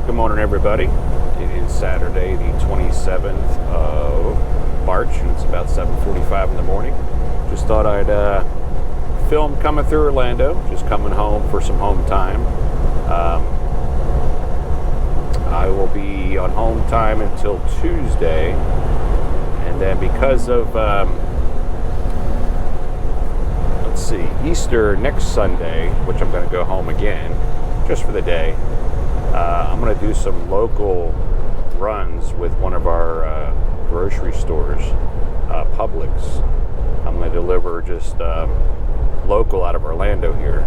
Good morning, everybody. It is Saturday, the 27th of March, and it's about 7:45 in the morning. Just thought I'd film coming through Orlando, just coming home for some home time. I will be on home time until Tuesday, and then because of Easter next Sunday, which I'm going to go home again just for the day, I'm going to do some local runs with one of our grocery stores, Publix. I'm going to deliver just local out of Orlando here,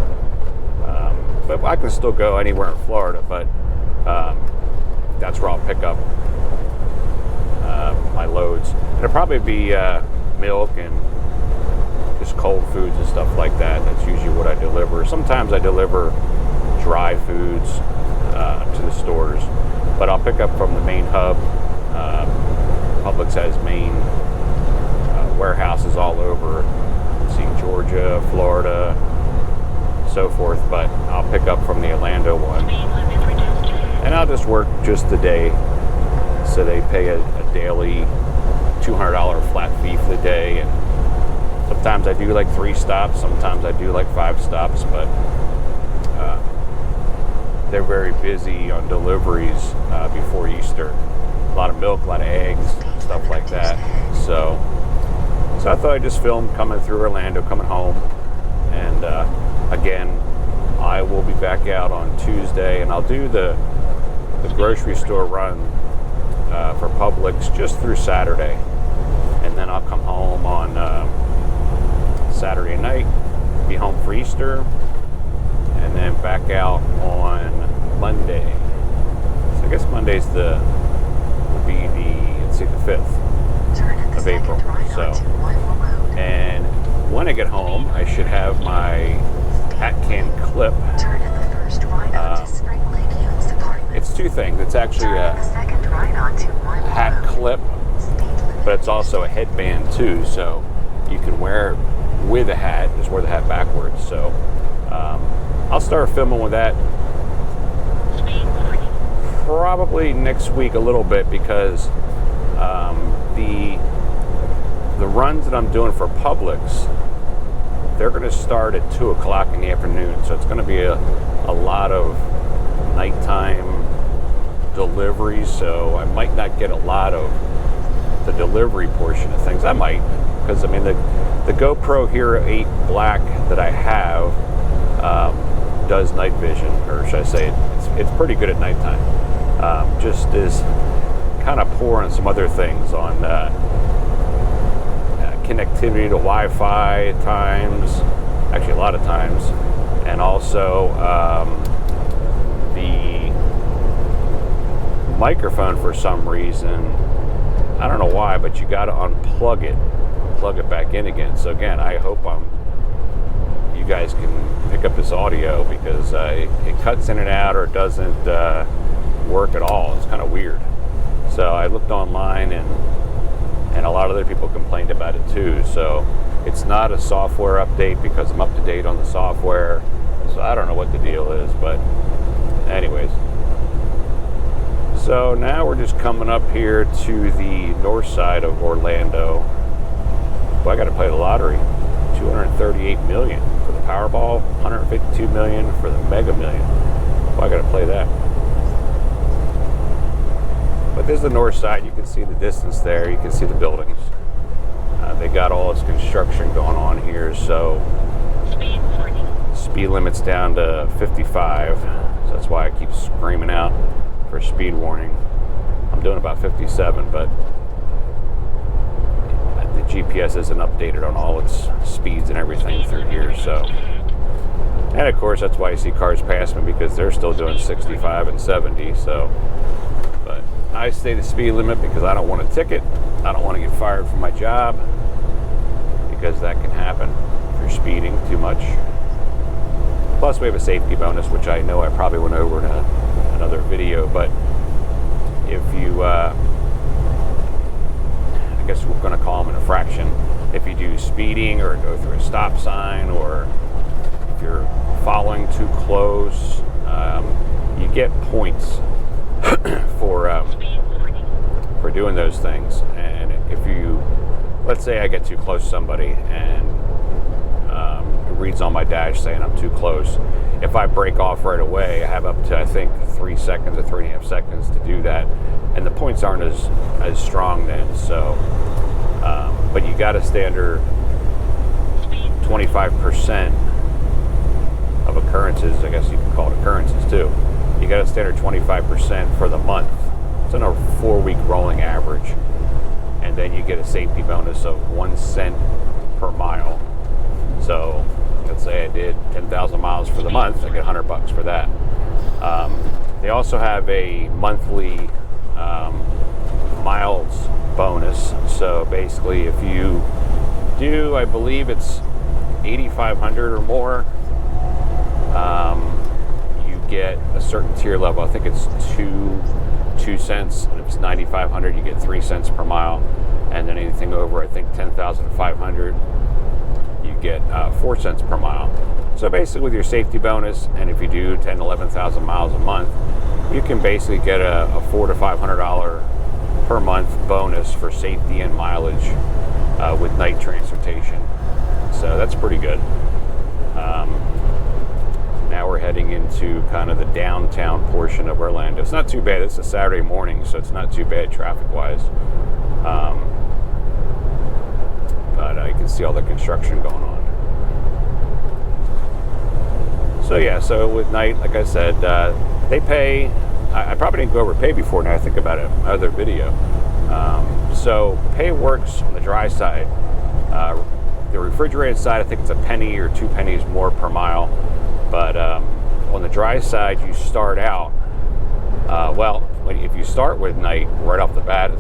but I can still go anywhere in Florida, but that's where I'll pick up my loads. It'll probably be milk and just cold foods and stuff like that. That's usually what I deliver. Sometimes I deliver dry foods to the stores, but I'll pick up from the main hub. Publix has main warehouses all over, Georgia, Florida, so forth, but I'll pick up from the Orlando one, and I'll just work just the day. So they pay a daily $200 flat fee for the day, and sometimes I do like 3 stops, sometimes I do like 5 stops, but they're very busy on deliveries before Easter. A lot of milk, a lot of eggs, stuff like that. So I thought I'd just film coming through Orlando, coming home. And again, I will be back out on Tuesday, and I'll do the grocery store run for Publix just through Saturday. And then I'll come home on Saturday night, be home for Easter, and then back out on Monday. So I guess Monday's will be the 5th of April. So, and when I get home, I should have my hat can clip. It's 2 things. It's actually a hat clip, but it's also a headband too. So you can wear it with a hat. Just wear the hat backwards. So I'll start filming with that probably next week a little bit, because the runs that I'm doing for Publix, they're going to start at 2 o'clock in the afternoon. So it's going to be a lot of nighttime deliveries. So I might not get a lot of the delivery portion of things. I might, because I mean the GoPro Hero 8 Black that I have does night vision, or should I say it's pretty good at nighttime. Just is kind of poor on some other things, on connectivity to Wi-Fi at times, actually a lot of times, and also the microphone for some reason, I don't know why, but you got to unplug it, plug it back in again. So again, I hope you guys can pick up this audio, because it cuts in and out, or it doesn't work at all. It's kind of weird. So I looked online, and a lot of other people complained about it too. So it's not a software update, because I'm up to date on the software. So I don't know what the deal is, but anyways. So now we're just coming up here to the north side of Orlando. Well, I got to play the lottery. 238 million for the Powerball, 152 million for the Mega Million. Well, I got to play that. But there's the north side. You can see the distance there. You can see the buildings. They got all this construction going on here, so speed limit's down to 55. So that's why I keep screaming out for speed warning. I'm doing about 57, but the GPS isn't updated on all its speeds and everything through here. So, and of course, that's why you see cars pass me, because they're still doing 65 and 70. So, but I stay the speed limit because I don't want a ticket. I don't want to get fired from my job, because that can happen if you're speeding too much. Plus, we have a safety bonus, which I know I probably went over in another video, but if you, I guess we're going to call them an infraction, if you do speeding or go through a stop sign, or if you're following too close, you get points for doing those things. And if you, let's say I get too close to somebody and it reads on my dash saying I'm too close, if I break off right away, I have up to, I think, 3 seconds or 3.5 seconds to do that, and the points aren't as strong then. So, but you got to stay under 25% of occurrences. I guess you can call it occurrences too. You got to stay under 25% for the month. It's on a 4-week rolling average, and then you get a safety bonus of 1 cent per mile. So let's say I did 10,000 miles for the month, I get $100 for that. They also have a monthly miles bonus. So basically, if you do, I believe it's 8,500 or more, you get a certain tier level. I think it's 2 cents, and if it's 9,500, you get 3 cents per mile, and then anything over, I think, 10,500, you get 4 cents per mile. So basically, with your safety bonus, and if you do 10,000 to 11,000 miles a month, you can basically get a $400 to $500 per month bonus for safety and mileage with night transportation. So that's pretty good. Now we're heading into kind of the downtown portion of Orlando. It's not too bad. It's a Saturday morning, so it's not too bad traffic-wise. But you can see all the construction going on. So yeah, so with night, like I said, they pay. I probably didn't go over pay before, now I think about it, my other video. So pay works on the dry side. The refrigerated side, I think it's a penny or 2 pennies more per mile. But on the dry side, you start out, if you start with night right off the bat,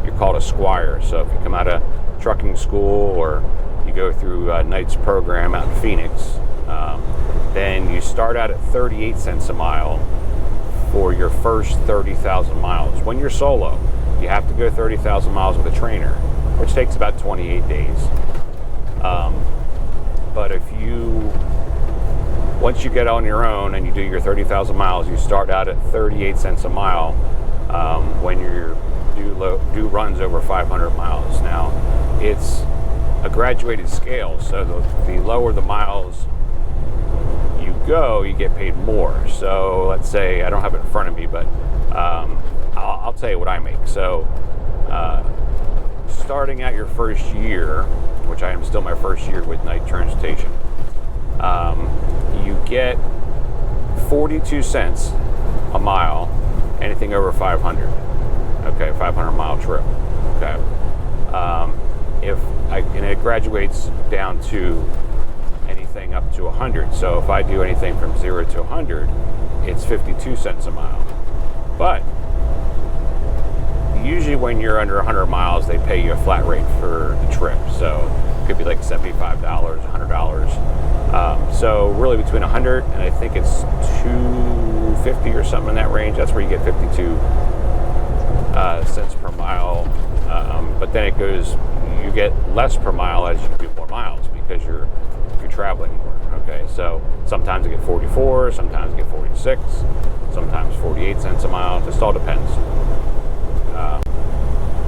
you're called a squire. So if you come out of trucking school or you go through night's program out in Phoenix, then you start out at 38 cents a mile for your first 30,000 miles. When you're solo, you have to go 30,000 miles with a trainer, which takes about 28 days. But once you get on your own and you do your 30,000 miles, you start out at 38 cents a mile when you do runs over 500 miles. Now, it's a graduated scale, so the lower the miles you go, you get paid more. So let's say, I don't have it in front of me, but I'll tell you what I make. So starting out your first year, which I am still my first year with night transportation, you get 42 cents a mile, anything over 500. Okay, 500 mile trip. Okay. And it graduates down to anything up to 100. So if I do anything from 0 to 100, it's 52 cents a mile. But usually when you're under 100 miles, they pay you a flat rate for the trip. So it could be like $75, $100. So really between 100 and I think it's 250 or something in that range, that's where you get 52 cents per mile. But then it goes, you get less per mile as you do more miles because you're traveling more. Okay, so sometimes I get 44, sometimes I get 46, sometimes 48 cents a mile. It just all depends.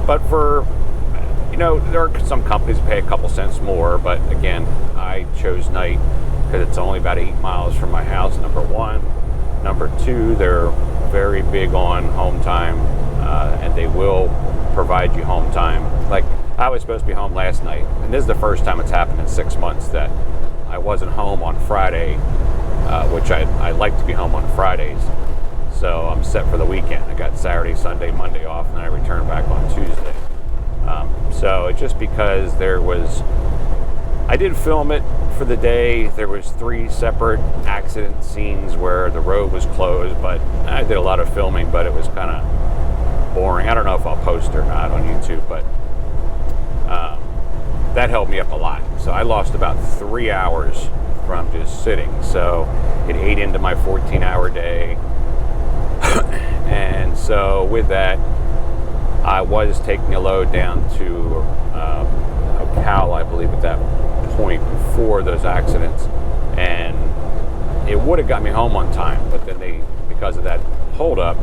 But for, there are some companies that pay a couple cents more, but again, I chose night because it's only about 8 miles from my house, number one. Number two, they're very big on home time, and they will provide you home time. Like, I was supposed to be home last night, and this is the first time it's happened in 6 months that I wasn't home on Friday, which I like to be home on Fridays. So I'm set for the weekend. I got Saturday, Sunday, Monday off, and then I return back on Tuesday. So just because I did film it for the day. There was 3 separate accident scenes where the road was closed, but I did a lot of filming, but it was kind of boring. I don't know if I'll post or not on YouTube, but that helped me up a lot. So I lost about 3 hours from just sitting. So it ate into my 14-hour day. And so with that, I was taking a load down to Ocala, I believe, at that point before those accidents. And it would have got me home on time, but then because of that holdup,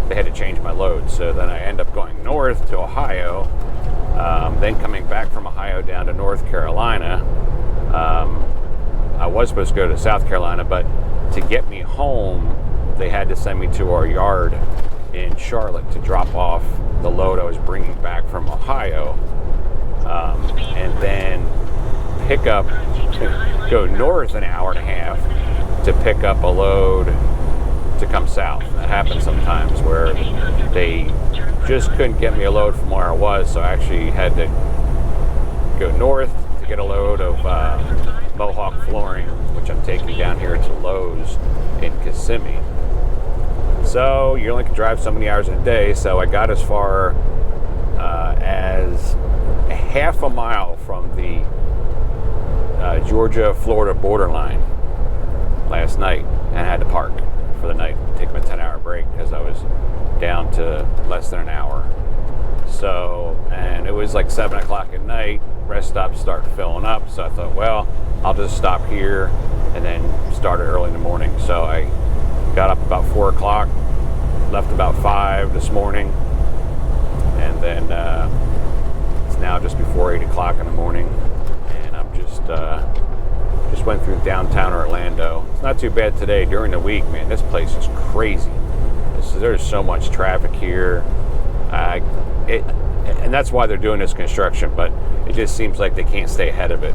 they had to change my load. So then I end up going north to Ohio, then coming back from Ohio down to North Carolina. I was supposed to go to South Carolina, but to get me home, they had to send me to our yard in Charlotte to drop off the load I was bringing back from Ohio, and then pick up, go north an hour and a half to pick up a load to come south. That happens sometimes where they just couldn't get me a load from where I was, so I actually had to go north to get a load of Mohawk flooring, which I'm taking down here to Lowe's in Kissimmee. So you only can drive so many hours in a day, so I got as far as a half a mile from the Georgia-Florida borderline last night, and I had to park for the night, take my 10-hour break because I was down to less than an hour. So, and it was like 7 o'clock at night, rest stops start filling up, so I thought, well, I'll just stop here and then start it early in the morning. So I got up about 4 o'clock, left about 5 this morning, and then it's now just before 8 o'clock in the morning, and I'm just went through downtown Orlando. It's not too bad today. During the week, man, this place is crazy. There's so much traffic here, and that's why they're doing this construction, but it just seems like they can't stay ahead of it.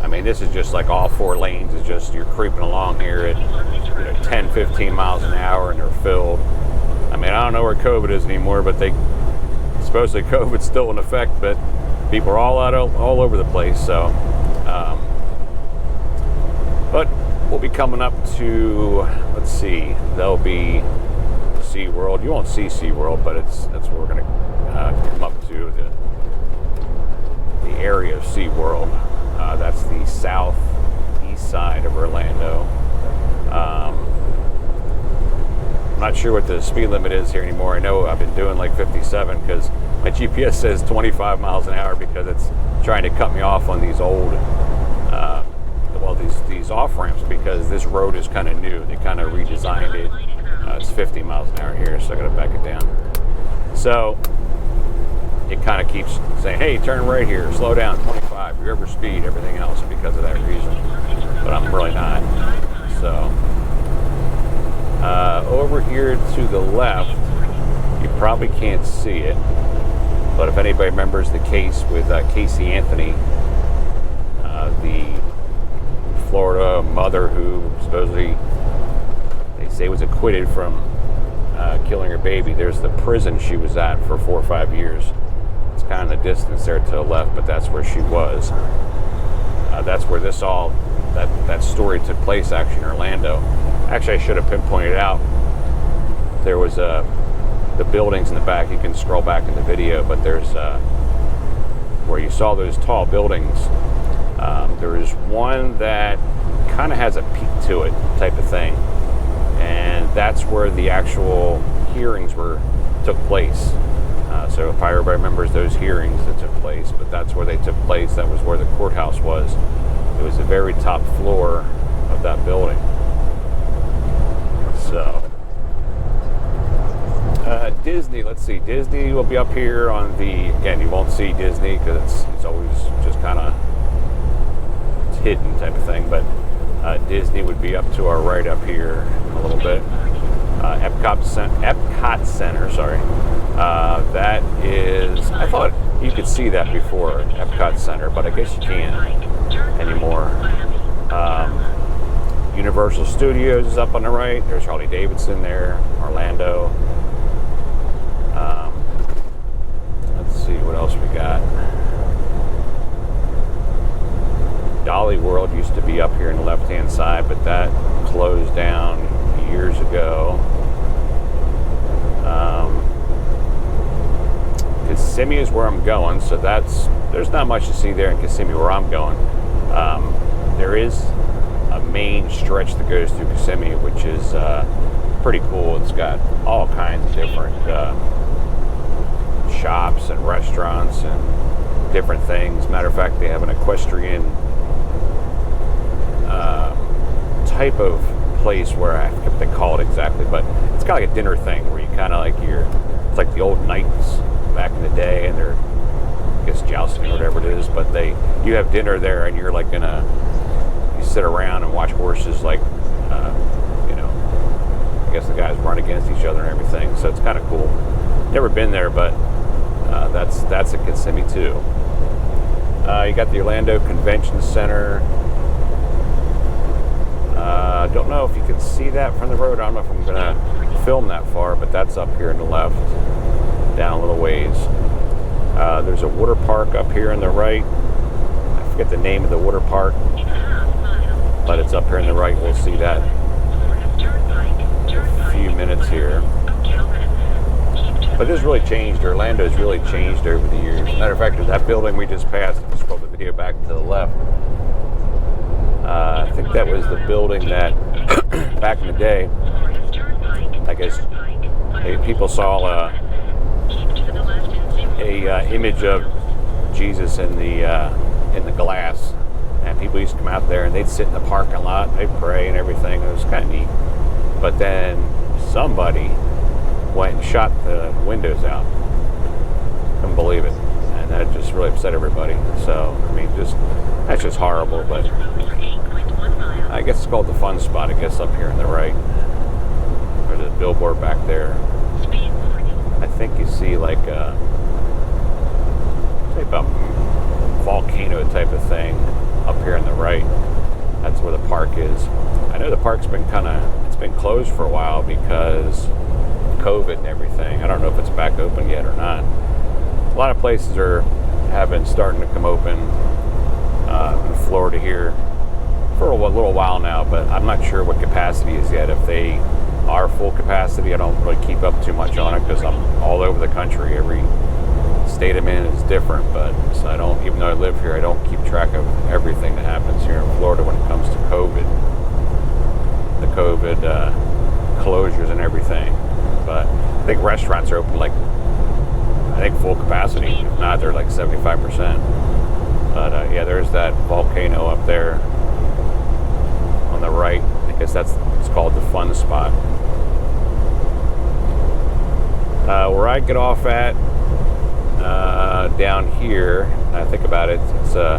I mean, this is just like all 4 lanes is just, you're creeping along here at 10, 15 miles an hour, and they're filled. I mean, I don't know where COVID is anymore, but supposedly COVID's still in effect, but people are all over the place. So, but we'll be coming up to, let's see, there'll be SeaWorld. You won't see SeaWorld, but that's where we're going to come up to, the area of SeaWorld. That's the southeast side of Orlando. I'm not sure what the speed limit is here anymore. I know I've been doing like 57 because my GPS says 25 miles an hour because it's trying to cut me off on these old, these off-ramps, because this road is kind of new. They kind of redesigned it. It's 50 miles an hour here, so I got to back it down. So it kind of keeps saying, hey, turn right here, slow down, 25, you're over speed, everything else, because of that reason. But I'm really not. So over here to the left, you probably can't see it, but if anybody remembers the case with Casey Anthony, the Florida mother who supposedly they say was acquitted from killing her baby, there's the prison she was at for 4 or 5 years. It's kind of the distance there to the left, but that's where she was. That's where that story took place, actually, in Orlando. Actually, I should have pinpointed out. There was the buildings in the back. You can scroll back in the video, but there's where you saw those tall buildings. There is one that kind of has a peak to it, type of thing, and that's where the actual hearings took place. So if everybody remembers those hearings that took place, but that's where they took place. That was where the courthouse was. It was the very top floor of that building. So Disney, let's see. Disney will be up here on again, you won't see Disney because it's always just kind of hidden type of thing, but Disney would be up to our right up here a little bit. Epcot Center, sorry. That is, I thought you could see that before, Epcot Center, but I guess you can't anymore. Universal Studios is up on the right. There's Harley Davidson there, Orlando. Let's see what else we got. Dolly World used to be up here on the left-hand side, but that closed down years ago. Kissimmee is where I'm going, so there's not much to see there in Kissimmee where I'm going. There is a main stretch that goes through Kissimmee, which is pretty cool. It's got all kinds of different shops and restaurants and different things. Matter of fact, they have an equestrian type of place where I forget what they call it exactly, but it's kind of like a dinner thing where you kind kind of like it's like the old knights back in the day, and they're, I guess, jousting or whatever it is. But you have dinner there, and you're like you sit around and watch horses, like, I guess the guys run against each other and everything. So it's kind of cool. Never been there, but that's at Kissimmee too. You got the Orlando Convention Center. I don't know if you can see that from the road. I don't know if I'm gonna film that far, but that's up here on the left, down a little ways. There's a water park up here on the right. I forget the name of the water park, but it's up here on the right. We'll see that a few minutes here. But this has really changed. Orlando's really changed over the years. Matter of fact, that building we just passed, let's scroll the video back to the left. I think that was the building that back in the day, I guess, people saw a image of Jesus in the glass, and people used to come out there and they'd sit in the parking lot and they'd pray and everything. It was kind of neat. But then somebody went and shot the windows out. Couldn't believe it, and that just really upset everybody. So I mean, that's just horrible. But I guess it's called the fun spot. I guess up here on the right. There's a billboard back there. I think you see like a type of volcano type of thing up here on the right. That's where the park is. I know the park's been been closed for a while because COVID and everything. I don't know if it's back open yet or not. A lot of places have been starting to come open in Florida here for a little while now, but I'm not sure what capacity is yet. If they are full capacity, I don't really keep up too much on it because I'm all over the country. Every state I'm in is different, but so I don't, even though I live here, I don't keep track of everything that happens here in Florida when it comes to COVID. The COVID closures and everything. But I think restaurants are open like, I think full capacity. If not, they're like 75%. But yeah, there's that volcano up there on the right. I guess it's called the fun spot. Where I get off at down here, I think about it, it's a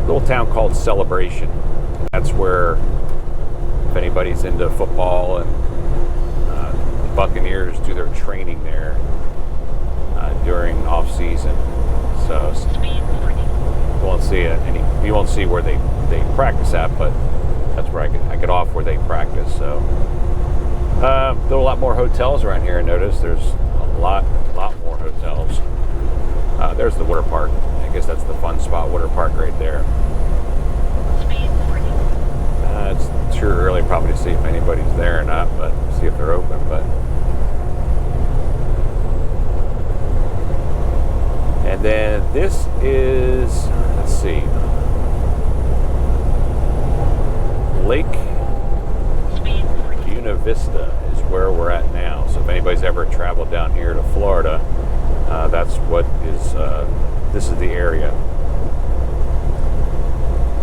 little town called Celebration. That's where, if anybody's into football, and the Buccaneers do their training there during off season. So you won't see where they practice at, but that's where I get off where they practice. So there are a lot more hotels around here. I noticed there's a lot more hotels. There's the water park. I guess that's the fun spot water park right there. It's too early probably to see if anybody's there or not, but see if they're open. But and then this is, let's see, Lake Buena Vista is where we're at now. So if anybody's ever traveled down here to Florida, that's what is. This is the area.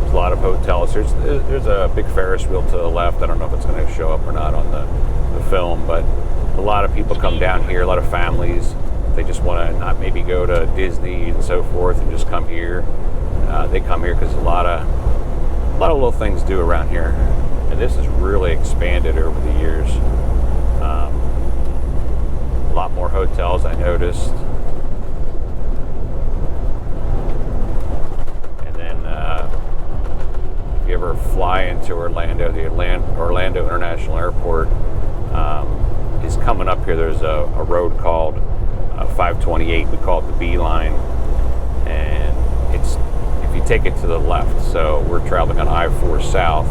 A lot of hotels. There's a big Ferris wheel to the left. I don't know if it's going to show up or not on the film, but a lot of people come down here, a lot of families. They just want to not maybe go to Disney and so forth and just come here. They come here because a lot of little things to do around here. And this has really expanded over the years. A lot more hotels, I noticed. If you ever fly into Orlando, the Orlando International Airport is coming up here. There's a road called 528. We call it the B line, and it's, if you take it to the left. So we're traveling on I-4 south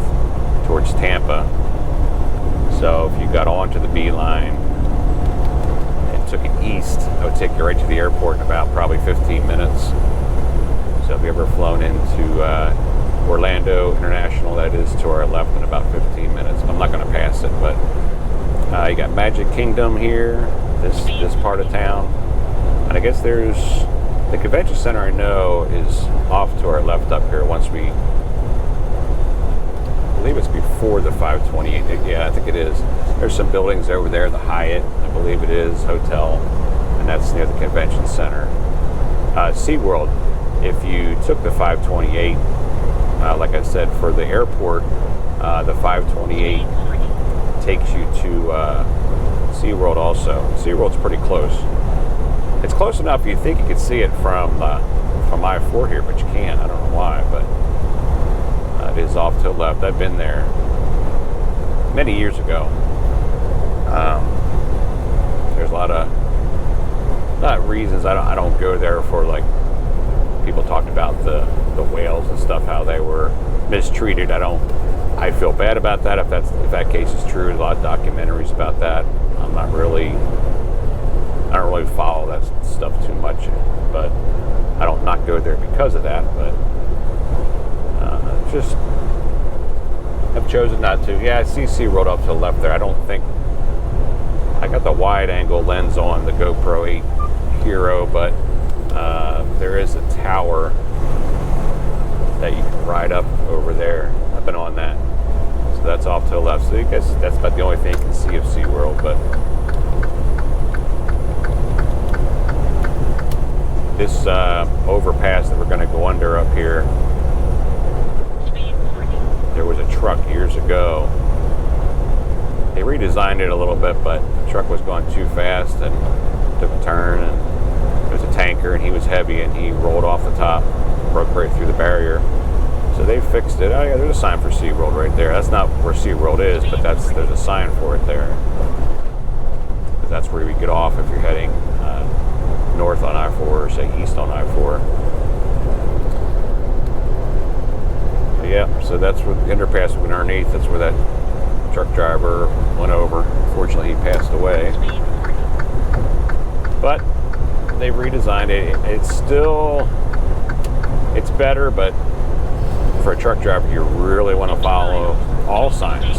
towards Tampa. So if you got onto the B line and took it east, it would take you right to the airport in about probably 15 minutes. So if you ever flown into Orlando International, that is to our left in about 15 minutes. I'm not going to pass it, but you got Magic Kingdom here, this part of town. And I guess there's the convention center, I know, is off to our left up here once we believe it's before the 528. Yeah, I think it is. There's some buildings over there, the Hyatt, I believe it is, hotel, and that's near the convention center. SeaWorld, if you took the 528, like I said, for the airport, the 528 takes you to SeaWorld also. SeaWorld's pretty close. It's close enough you think you could see it from I-4 here, but you can't. I don't know why, but it is off to the left. I've been there many years ago. There's a lot of not reasons I don't go there for, like, people talked about the whales and stuff, how they were mistreated. I feel bad about that if that case is true. There's a lot of documentaries about that. I don't really follow that stuff too much, but I don't not go there because of that. But just I've chosen not to. Yeah, I see SeaWorld up to the left there. I don't think I got the wide angle lens on the GoPro 8 Hero, but there is a tower that you can ride up over there. I've been on that. So that's off to the left. So I guess that's about the only thing you can see of SeaWorld. But this overpass that we're going to go under up here, there was a truck years ago. They redesigned it a little bit, but the truck was going too fast and took a turn, and there was a tanker, and he was heavy, and he rolled off the top, broke right through the barrier. So they fixed it. Oh yeah, there's a sign for SeaWorld right there. That's not where SeaWorld is, but there's a sign for it there. Because that's where you get off if you're heading north on I-4 or say east on I-4. But yeah, so that's where the underpass went underneath. That's where that truck driver went over. Unfortunately, he passed away. But they redesigned it. It's better, but for a truck driver, you really want to follow all signs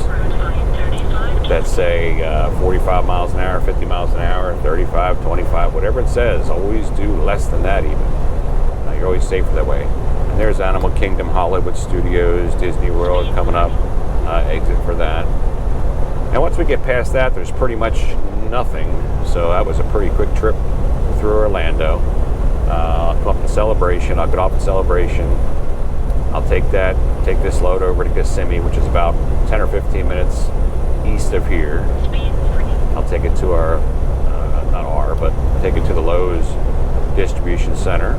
that say 45 miles an hour, 50 miles an hour, 35, 25, whatever it says. Always do less than that even. You're always safer that way. And there's Animal Kingdom, Hollywood Studios, Disney World coming up, exit for that. And once we get past that, there's pretty much nothing. So that was a pretty quick trip through Orlando. I'll come up to Celebration. I'll get off at Celebration. I'll take this load over to Kissimmee, which is about 10 or 15 minutes east of here. I'll take it to take it to the Lowe's distribution center.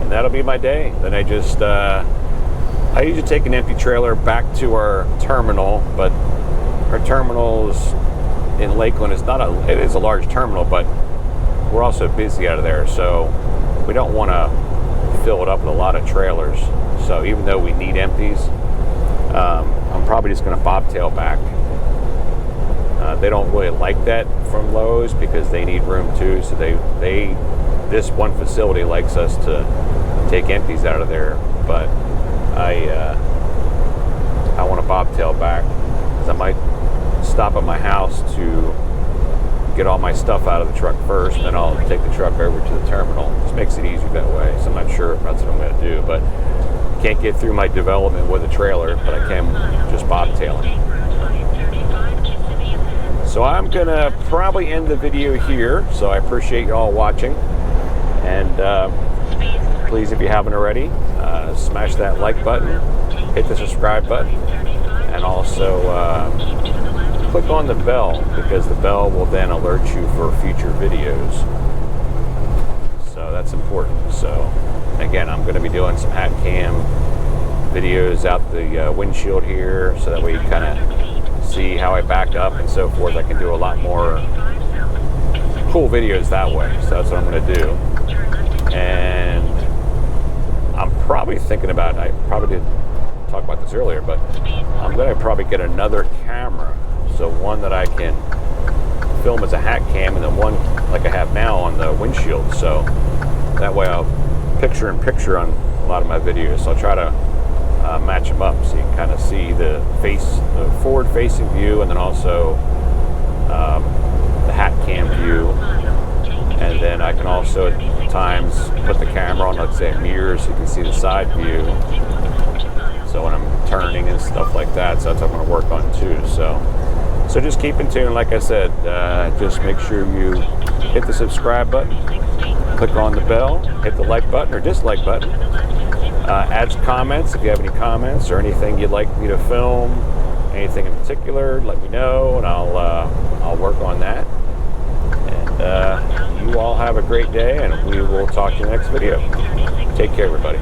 And that'll be my day. Then I usually take an empty trailer back to our terminal, but our terminals in Lakeland is it is a large terminal, but we're also busy out of there, so we don't want to fill it up with a lot of trailers. So even though we need empties, I'm probably just going to bobtail back. They don't really like that from Lowe's because they need room too. So this one facility likes us to take empties out of there, but I want to bobtail back because I might stop at my house to get all my stuff out of the truck first, and then I'll take the truck over to the terminal. Just makes it easier that way. So I'm not sure if that's what I'm going to do, but can't get through my development with a trailer, but I can just bobtailing. So I'm going to probably end the video here. So I appreciate you all watching. And please, if you haven't already, smash that like button, hit the subscribe button, and also click on the bell, because the bell will then alert you for future videos. So that's important. So again, I'm going to be doing some hat cam videos out the windshield here, so that way you kind of see how I back up and so forth. I can do a lot more cool videos that way. So that's what I'm going to do. And I'm probably thinking about, I probably did talk about this earlier, but I'm going to probably get another camera. So one that I can film as a hat cam, and then one like I have now on the windshield. So that way I'll picture in picture on a lot of my videos. So I'll try to match them up so you can kind of see the forward-facing view, and then also the hat cam view. And then I can also at times put the camera on, let's say, a mirror, so you can see the side view. So when I'm turning and stuff like that, so that's what I'm going to work on too. So just keep in tune. Like I said, just make sure you hit the subscribe button, click on the bell, hit the like button or dislike button. Add some comments if you have any comments or anything you'd like me to film, anything in particular, let me know, and I'll work on that. And you all have a great day, and we will talk to you in the next video. Take care, everybody.